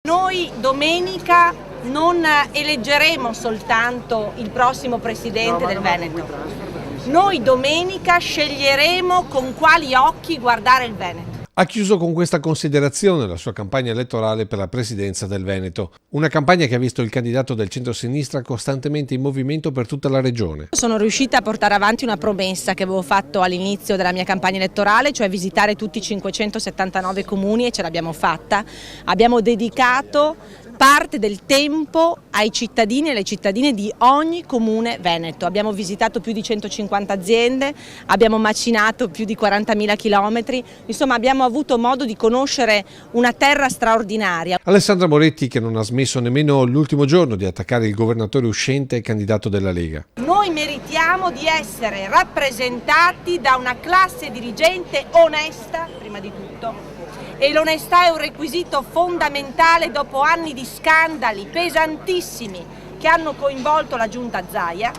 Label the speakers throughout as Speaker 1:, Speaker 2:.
Speaker 1: Noi domenica non eleggeremo soltanto il prossimo presidente del Veneto. Noi domenica sceglieremo con quali occhi guardare il Veneto.
Speaker 2: Ha chiuso con questa considerazione la sua campagna elettorale per la presidenza del Veneto. Una campagna che ha visto il candidato del centro-sinistra costantemente in movimento per tutta la regione.
Speaker 1: Sono riuscita a portare avanti una promessa che avevo fatto all'inizio della mia campagna elettorale, cioè visitare tutti i 579 comuni, e ce l'abbiamo fatta. Abbiamo dedicato parte del tempo ai cittadini e alle cittadine di ogni comune veneto. Abbiamo visitato più di 150 aziende, abbiamo macinato più di 40.000 chilometri, insomma abbiamo avuto modo di conoscere una terra straordinaria.
Speaker 2: Alessandra Moretti, che non ha smesso nemmeno l'ultimo giorno di attaccare il governatore uscente e candidato della Lega.
Speaker 1: Noi meritiamo di essere rappresentati da una classe dirigente onesta, prima di tutto, e l'onestà è un requisito fondamentale dopo anni di scandali pesantissimi che hanno coinvolto la giunta Zaia.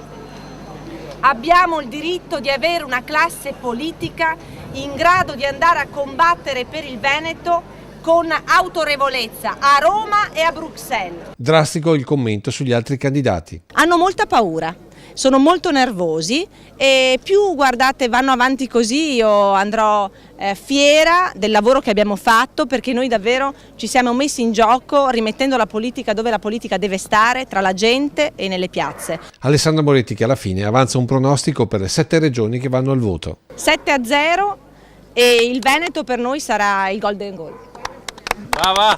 Speaker 1: Abbiamo il diritto di avere una classe politica in grado di andare a combattere per il Veneto con autorevolezza a Roma e a Bruxelles.
Speaker 2: Drastico il commento sugli altri candidati.
Speaker 1: Hanno molta paura, sono molto nervosi e più guardate vanno avanti così io andrò fiera del lavoro che abbiamo fatto, perché noi davvero ci siamo messi in gioco rimettendo la politica dove la politica deve stare, tra la gente e nelle piazze.
Speaker 2: Alessandra Moretti, che alla fine avanza un pronostico per le 7 regioni che vanno al voto.
Speaker 1: 7-0 e il Veneto per noi sarà il Golden Goal.
Speaker 3: Brava!